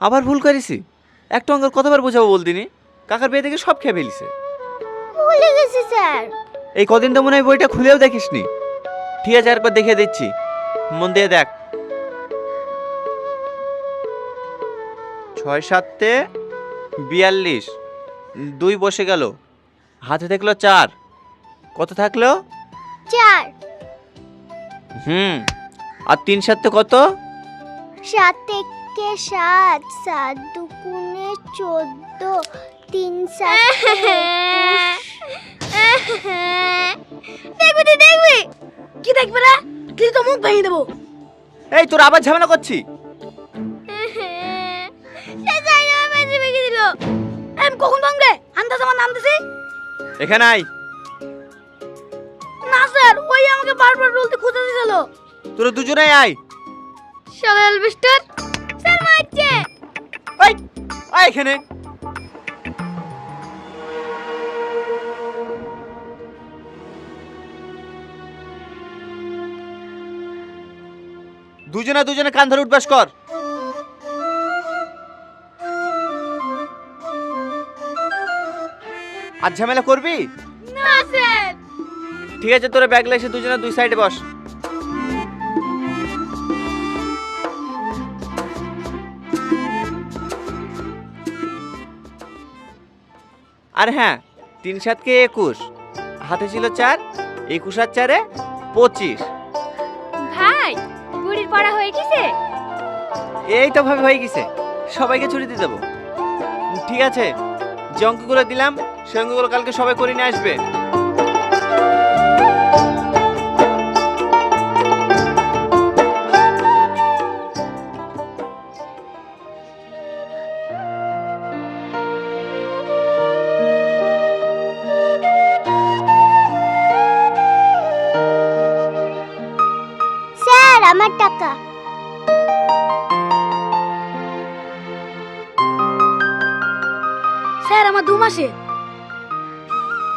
আবার ভুল করেছি? একটু অঙ্কের কতবার বোঝাবো বলদিনি? কাকার বিয়ে থেকে সব খেয়ে ফেলিছে। ভুলে গেছি স্যার। এই কদিন তো মনে হয় বইটা খুলেও দেখিসনি। ঠিক আছে, একবার দেখিয়ে দিচ্ছি, মন দিয়ে দেখ। 6 7 42, 2 বসে গেল, হাতে দেখলো 4, কত থাকলো? 4। আর 3 7 কত? 7 একে 7, 7 দুগুণে 14, 3 7 দেখবি তুই দেখবি। কি দেখবে রে? তুই তো মুখ ভেঙে দেবো। এই তোর আবার ঝামেলা করছি। আমি কখন ভাঙবে? আন্দাজ আমার নাম দিছি। এখানে আয়। না স্যার, ওই আমাকে বারবার বলতে খুঁজে দিছিল। তোরা দুজনেই আয়। শালা এলভিস্টার স্যার মারছে। এই আয় এখানে। দুজনে কান ধরে উঠবাস কর। আর ঝামেলা করবি না স্যার। ঠিক আছে, তোরা ব্যাগ এসে দুজনে দুই সাইডে বস। আর হ্যাঁ, 3 7 কে 21, হাতে ছিল 4, 21 আর 4 25। ভাই বুড়ির পড়া হয়ে গেছে। এই তো ভাবে হয়ে গেছে, সবাইকে ছুটি দিয়ে দেবো। ঠিক আছে, যে অঙ্কগুলো দিলাম সেই অঙ্কগুলো কালকে সবাই করে নিয়ে আসবে। স্যার আমার টাকা। স্যার আমার 2 মাসে।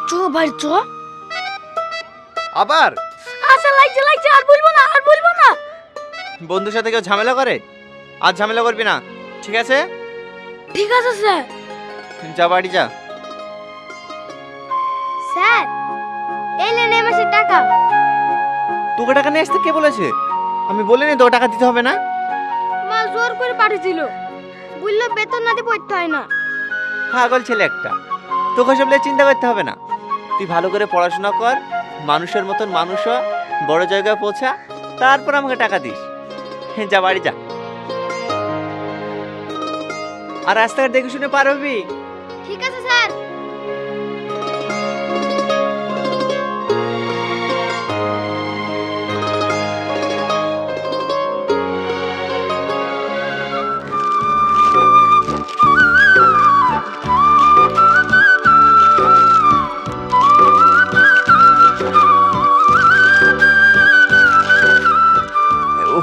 চো ভাই চো। আবার আচ্ছা লাগছে আর বলবো না। বন্ধুর সাথে কেউ ঝামেলা করে? আর ঝামেলা করবি না, ঠিক আছে? ঠিক আছে স্যার। যা বাড়ি যা। স্যার এই নেন এই মাসের টাকা। তোকে টাকা নিয়ে আসতে কে বলেছে? আমি বলিনি তোকে টাকা দিতে হবে না। মা জোর করে পাঠিয়েছিল, বললো বেতন না দিয়ে পড়তে হয় না। পাগল ছেলে একটা, তোকে সব নিয়ে চিন্তা করতে হবে না। তুই ভালো করে পড়াশোনা কর, মানুষের মতন মানুষ হ, বড় জায়গায় পৌঁছা, তারপর আমাকে টাকা দিস। যা বাড়ি যা। আর রাস্তাঘাট দেখে শুনে পার হবি। ঠিক আছে স্যার।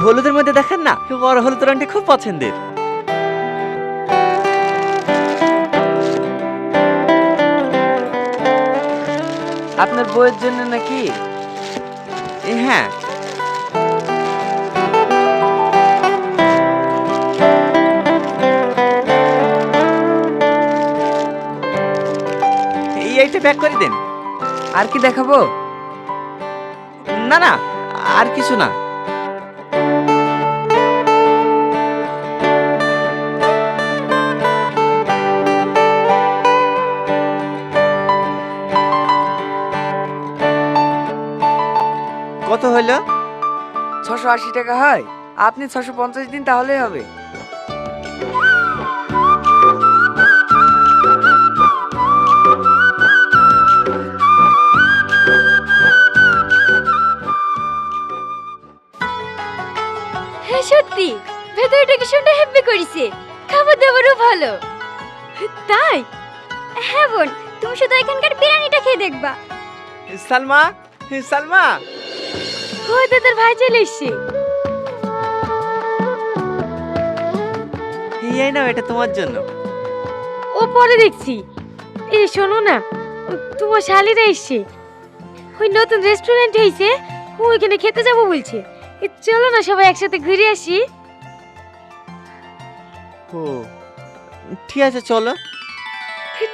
হলুদের মধ্যে দেখেন না, বড় হলুদ রঙটি খুব পছন্দের। আপনার বইয়ের জন্য নাকি? হ্যাঁ। এইটা প্যাক করে দেন। আর কি দেখাবো? না না, আর কিছু না। কত হলো? 680 টাকা হয়, আপনি 650 দিন তাহলেই হবে। হ্যাঁ সত্যি, ভেতরে ডেকোরেশনটা হেভি করেছে, খাবার দাবারও ভালো। তাই? হ্যাঁ বোন, তুমি শুধু এখানকার বিরিয়ানিটা খেয়ে দেখবা। সালমা, সালমা, ওই দাদার ভাই চলে এসছে। এই নাও, এটা তোমার জন্য। ও পরে দেখছি। এই শোনো না, তোমার শালিরা এসছে, ওই নতুন রেস্টুরেন্ট হয়েছে, ওইখানে খেতে যাবো বলছে। চলো না সবাই একসাথে ঘুরে আসি। ও ঠিক আছে চলো।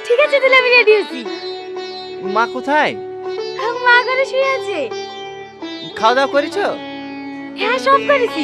ঠিক আছে তাহলে আমি রেডি আছি। মা কোথায়? মা ঘরে শুয়ে আছে। খাওয়া দাওয়া করেছো? হ্যাঁ সব করেছি।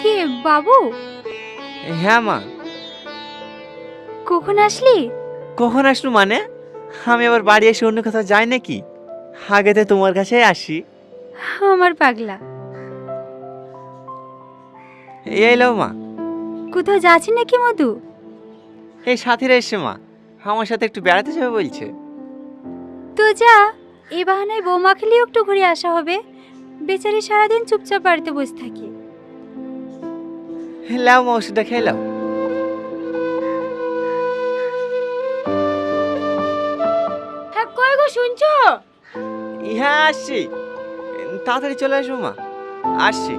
কে বাবু? হ্যাঁ মা। কখন আসলি? কখন আসলো মানে? আমি আবার বাড়ি এসে অন্য কোথাও যাই নাকি? আগেতে তোমার কাছেই আসি। আমার পাগলা। এই লাও মা। কোথাও যাচ্ছি নাকি মধু? এই সাথীরা এসে মা, আমার সাথে একটু বেড়াতে যাবে বলছে। তো যা, এই বাহানায় বৌমা খেলেও একটু ঘুরে আসা হবে। বেচারি সারাদিন চুপচাপ বাড়িতে বসে থাকে। লাও মা, ওষুধটা খেয়ে লাও। হ্যাঁ কই গো শুনছো? হ্যাঁ আসছি, তাড়াতাড়ি চলে আসবো মা, আসছি।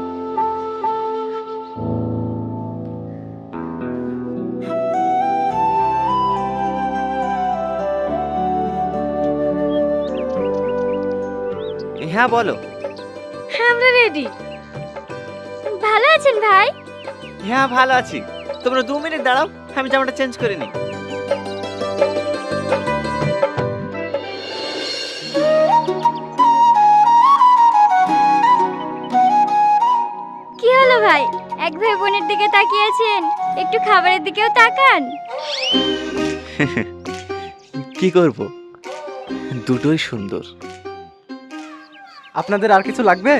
হ্যাঁ বলো। হ্যাঁ আমরা রেডি। ভালো আছেন ভাই? হ্যাঁ ভালো আছি। তোমরা 2 মিনিট দাঁড়াও, আমি জামাটা চেঞ্জ করে নিই। কি হলো ভাই, এক ভাই বোনের দিকে তাকিয়েছেন, একটু খাবারের দিকেও তাকান। কি করব, দুটোই সুন্দর। আপনাদের আর কিছু লাগবে?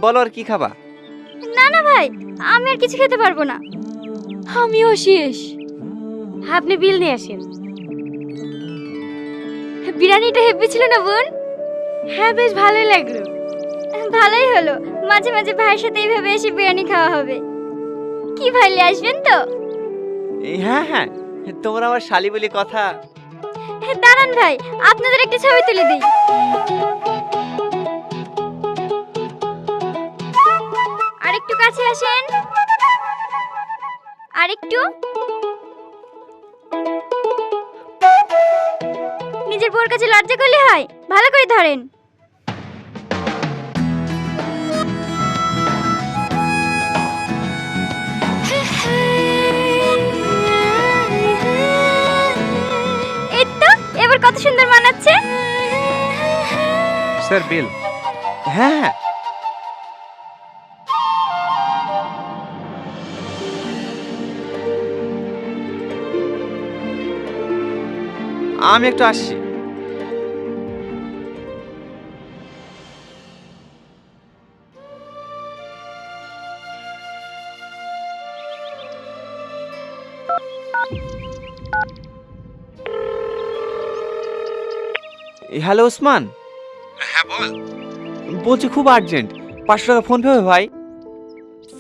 বলো আর কি খাবা? না না ভাই, আমি আর কিছু খেতে পারবো না। আমিও শেষ। আপনি বিল নিয়ে আসেন। বিরিয়ানিটা হেভি ছিল না বোন? হ্যাঁ বেশ ভালোই লাগলো। ভালোই হলো, মাঝে মাঝে ভাইয়ের সাথে এইভাবে এসে বিরিয়ানি খাওয়া হবে। কি ভাই নিয়ে আসবেন তো? হ্যাঁ হ্যাঁ, তোমরা আমার শালি বলি কথা। দাঁড়ান ভাই, আপনাদের একটা ছবি তুলে দিই। আরেকটু কাছে আসেন, আরেকটু। নিজের বউর কাছে লজ্জা করলে হয়, ভালো করে ধরেন। এই তো, এবার কত সুন্দর মানাচ্ছে। স্যার বিল। হ্যাঁ হ্যাঁ। আমি একটু আসছি। হ্যালো ওসমান। হ্যাঁ বল। বলছি খুব আর্জেন্ট, 500 টাকা ফোন পে হবে ভাই?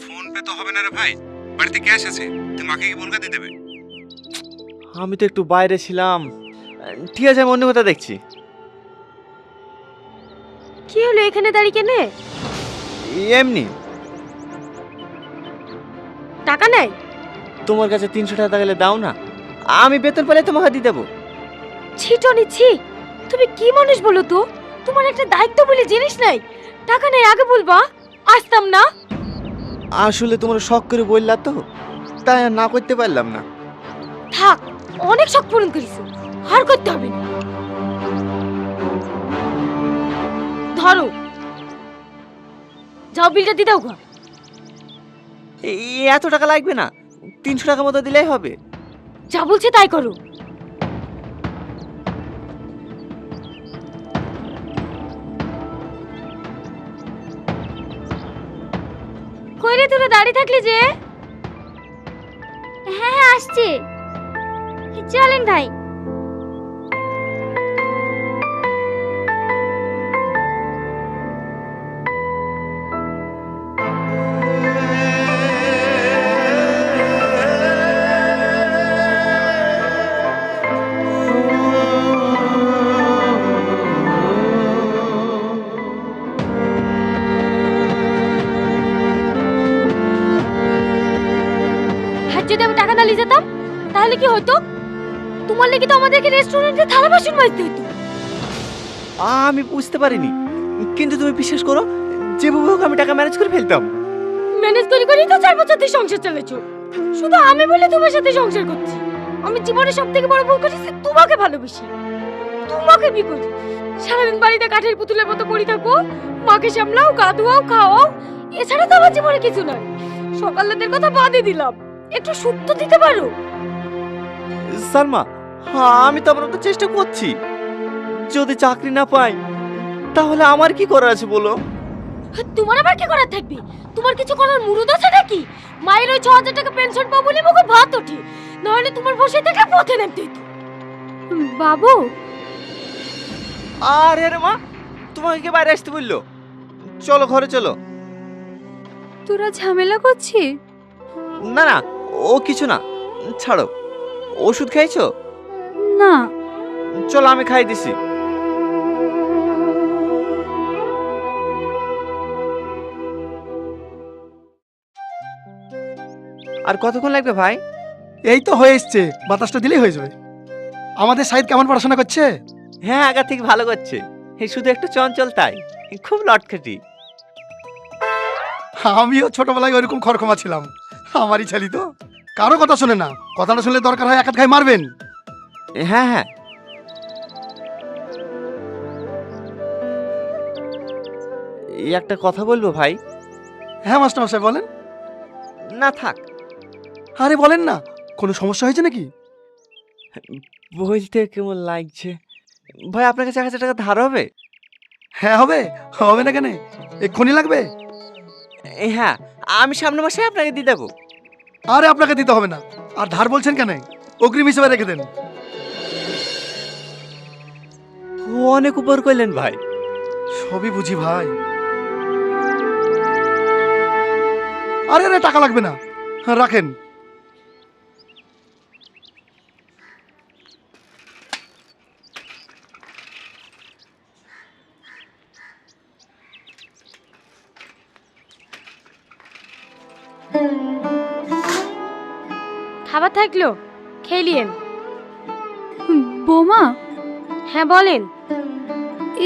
ফোন পে তো হবে না রে ভাই, বাড়িতে ক্যাশ আছে, তুই মাকে কি বলকা দিয়ে দেবে? আমি তো একটু বাইরে ছিলাম। ঠিক আছে, আমি অন্য কথা দেখছি। কি হলো এখানে দাঁড়িয়ে কেনে? এমনি। টাকা নাই? তোমার কাছে 300 টাকা গেলে দাও না, আমি বেতন পেলে তোমাকে দিয়ে দেবো। ছিটো নিচ্ছি। তুমি কি মানুষ বলো তো? তোমার একটা দায়িত্ব বলে জিনিস নাই। টাকা নেই আগে বলবা, আসতাম না। আসলে তোমরা শখ করে বললা তো, তাই আর না করতে পারলাম না। থাক, অনেক শখ পূরণ করিস, আর করতে হবে না। ধরো, যাও বিলটা দিয়ে দাও গো। এত টাকা লাগবে না, 300 টাকা মতো দিলেই হবে। যা বলছে তাই করো। কইরে তোরা দাঁড়িয়ে থাকলি যে? হ্যাঁ হ্যাঁ আসছি, চলেন ভাই। যদি আমি টাকা না নিয়ে যেতাম তাহলে কি হতো? তোমার লেগে তো আমাদেরকে রেস্টুরেন্টে থালা বাসন মাজতে হতো। আমি বুঝতে পারিনি, কিন্তু তুমি বিশ্বাস করো, যেভাবে হোক আমি টাকা ম্যানেজ করে ফেলতাম। ম্যানেজ করে করেই তো 4 বছর ধরে সংসার চালাচ্ছো। শুধু আমি বলে তোমার সাথে সংসার করছি। আমি জীবনে সবথেকে বড় ভুল করেছি তোমাকে ভালোবেসি, তোমাকে বিয়ে করি। সারাদিন বাড়িতে কাঠের পুতুলের মতো পড়ে থাকো, মাকে সামলাও, গা ধোয়াও, খাওয়াও, এছাড়া তো আমার জীবনে কিছু নয়। সকালের কথা বাদই দিলাম, একটু সুখ তো দিতে পারো। সালমা, আমি তো আপনার তো চেষ্টা করছি। যদি চাকরি না পাই তাহলে আমার কি করার আছে বলো? তোমার আবার কি করার থাকবে? তোমার কিছু করার মুরুদ আছে নাকি? মায়ের ওই 6000 টাকা পেনশন পাবো বলে মুখে ভাত ওঠে, নাহলে তোমার বসে থেকে পথে নামতে হতো। বাবু, আরে রে মা, তোমাকে কে বাইরে আসতে বললো? চলো ঘরে চলো। তোরা ঝামেলা করছিস? না না, ও কিছু না, ছাড়ো। ওষুধ খাইছো? না। চলো আমি খাই দিছি। আর কতক্ষণ লাগবে ভাই? এই তো হয়ে এসছে, বাতাসটা দিলেই হয়ে যাবে। আমাদের সাইদ কেমন পড়াশোনা করছে? হ্যাঁ, আগা থেকে ভালো করছে। এই শুধু একটু চঞ্চল, তাই খুব লটখাটি। আমিও ছোটবেলায় ওইরকম খড়খমা ছিলাম। আমারই ছেলে তো, কারো কথা শোনে না। কথাটা শুনলে দরকার হয় একাত খাই মারবেন। হ্যাঁ হ্যাঁ, এই একটা কথা বলবো ভাই? হ্যাঁ মাস্টার মশাই বলেন। না থাক, আরে বলেন না, কোনো সমস্যা হয়েছে নাকি? বলতে কেমন লাগছে ভাই। আপনার কাছে 1000 টাকা ধার হবে? হ্যাঁ হবে, হবে না কেন, এক্ষুনি লাগবে। হ্যাঁ, আমি সামনের মাসে আপনাকে দিয়ে দেবো। আরে আপনাকে দিতে হবে না। আর ধার বলছেন কেন, অগ্রিম হিসেবে রেখে দেন। অনেক উপর করলেন ভাই। সবই বুঝি ভাই। আরে আরে টাকা লাগবে না, রাখেন। খাবার থাকলো, খেলিয়েন। বোমা, হ্যাঁ বলেন।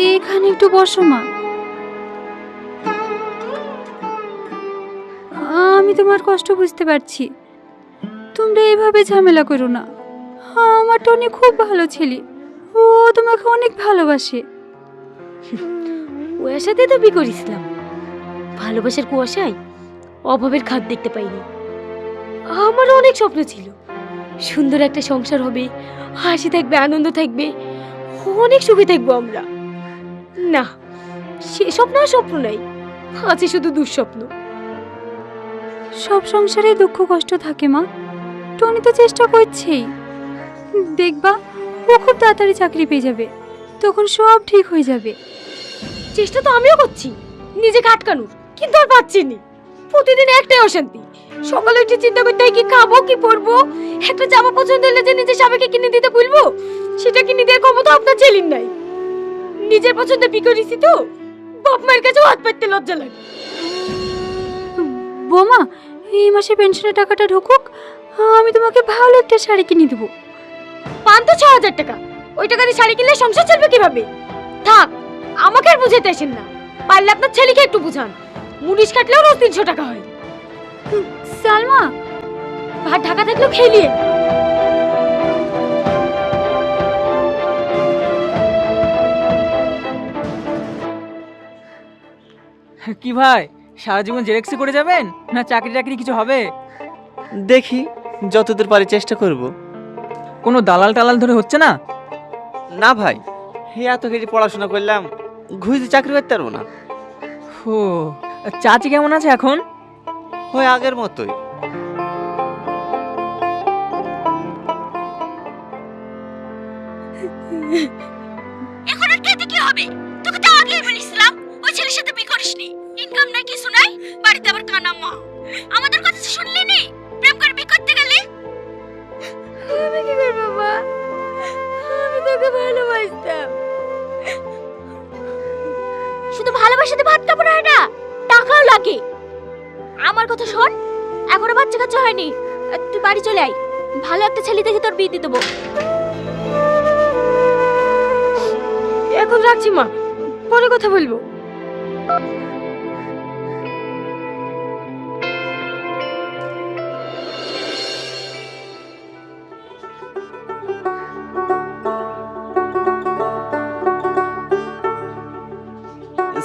এখানে একটু বসো মা। আমি তোমার কষ্ট বুঝতে পারছি, তোমরা এইভাবে ঝামেলা করো না। আমার টনি খুব ভালো ছেলে, ও তোমাকে অনেক ভালোবাসে। ওর সাথে তো বিয়ে করেছিলাম, ভালোবাসার কুয়াশায় অভাবের খাদ দেখতে পাইনি। আমারও অনেক স্বপ্ন ছিল, সুন্দর একটা সংসার হবে, হাসি থাকবে, আনন্দ থাকবে, অনেক সুখে থাকবো আমরা। না, সে স্বপ্ন আর স্বপ্ন নাই, আছে শুধু দুঃস্বপ্ন। সব সংসারে দুঃখ কষ্ট থাকে মা, টনি তো চেষ্টা করছেই। দেখবা ও খুব তাড়াতাড়ি চাকরি পেয়ে যাবে, তখন সব ঠিক হয়ে যাবে। চেষ্টা তো আমিও করছি নিজেকে আটকানোর, কিন্তু আর পাচ্ছি না। প্রতিদিন একটাই অশান্তি, সকালে উঠে চিন্তা করতে হয় কি খাবো কি পরবো। একটা জামা পছন্দ হলে যে নিজের স্বামীকে কিনে দিতে বলবো, সেটা কিনে দেওয়ার ক্ষমতা আপনার ছেলের নাই। নিজের পছন্দ বিকরিছি তো বাপ মায়ের কাছে হাত পাততে লজ্জা লাগে। বোমা, এই মাসে পেনশনের টাকাটা ঢুকুক, আমি তোমাকে ভালো একটা শাড়ি কিনে দেবো। পান তো 6000 টাকা, ওই টাকা দিয়ে শাড়ি কিনলে সংসার চলবে কিভাবে? থাক, আমাকে আর বুঝাতে আসেন না, পারলে আপনার ছেলেকে একটু বুঝান। মুনিশ কাটলেও রোজ 300 টাকা হয়। সালমা, ভাত ঢাকা থাকলেও খেলিয়ে। কি ভাই, সারা জীবন জেরেক্সি করে যাবেন না চাকরি টাকরি কিছু হবে? দেখি, যতদূর পারি চেষ্টা করব। কোনো দালাল টালাল ধরে হচ্ছে না? না ভাই, এত কিছু পড়াশোনা করলাম, ঘুষে চাকরি করতে পারবো না। ও, চাচি কেমন আছে এখন? হয় আগের মতোই। এখন আর খেতে কি হবে? তোকে তো আগেই বলেছিলাম ওই ছেলের সাথে বিয়ে করিসনি। ইনকাম নাই, কিছু নাই, বাড়িতে আবার কানা মা। আমাদের কথা শুনলি নি? প্রেম করে বিয়ে করতে গেলে আমি কি করব মা? আমি তোকে ভালোবাসতাম। শুধু ভালোবাসাতে ভাত কাপড় হয় না, টাকাও লাগে। আমার কথা শোন, এখনো বাচ্চা কাচ্চা হয়নি, তুই বাড়ি চলে আয়, ভালো একটা ছেলে দেখে তোর বিয়ে দিয়ে দেবো। এখন রাখছি মা, পরে কথা বলবো।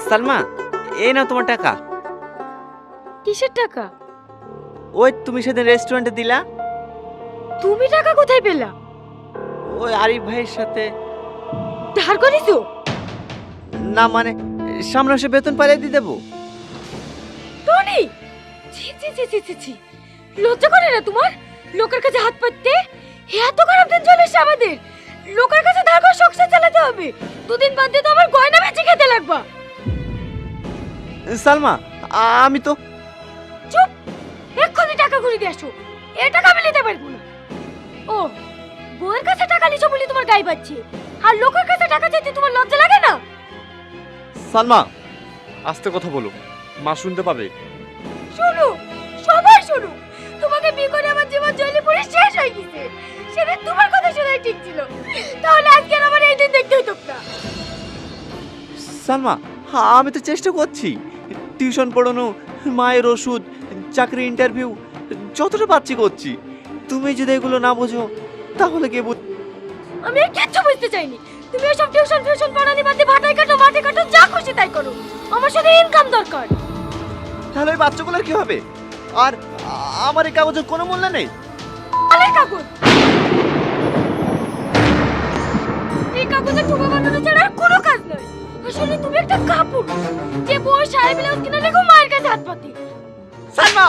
সালমা, এই নাও তোমার টাকা। কিসের টাকা? ওই তুমি সেদিন রেস্টুরেন্টে দিলা। তুমি টাকা কোথায় পেলা? ওই আরিফ ভাইয়ের সাথে। ধার করিছো? না মানে সামনে মাসে বেতন পাইলে দিয়ে দেবো। টনি, ছি ছি ছি ছি ছি ছি, লজ্জা করে না তোমার? লোকের কাছে হাত পাততে? এত খারাপ দিন চলে এসে আমাদের। লোকের কাছে ধার করে সংসার চালাতে হবে, দুদিন বাদ দিয়ে তো আমার গয়না বেচে খেতে লাগবা। সালমা, আমি তো। চুপ, এক্ষুনি টাকা ঘুরে দিয়ে আসো। এ টাকা আমি নিতে পারবো না। ও, বউয়ের কাছে টাকা নিছো বলে তোমার গায়ে বাজছে, আর লোকের কাছে টাকা চাইতে তোমার লজ্জা লাগে না? সালমা, আস্তে কথা বলো, মা শুনতে পাবে। শোনো, সবাই শোনো, তোমাকে বিয়ে করে আমার জীবন জ্বলে পুড়ে শেষ হয়ে গেছে। সেদিন তোমার কথা শোনাই ঠিক ছিল, তাহলে আজকে আর আমার এই দিন দেখতে হতো না। সালমা, আমি তো চেষ্টা করছি। টিউশন পড়ানো, মায়ের ওষুধ, চাকরি ইন্টারভিউ, যতটা পাচ্ছি করছি। তুমি যদি এগুলো না বোঝো তাহলে কে বুঝ। আমি আর কিচ্ছু বুঝতে চাইনি। তুমি এসব টিউশন পড়ানি বাদ দিয়ে ভাটায় কাটো, মাঠে কাটো, যা খুশি তাই করো। আমার সাথে ইনকাম দরকার। তাহলে ওই বাচ্চাগুলোর কি হবে? আর আমার এই কাগজের কোনো মূল্য নেই। আরে কাগজ, এই কাগজে ঠোকা বানানো ছাড়া আর কোনো কাজ নয়। আসলে তুমি একটা কাপুর, যে বউ শাড়ি ব্লাউজ কিনে দেখো মায়ের কাছে হাত পাতে। সালমা,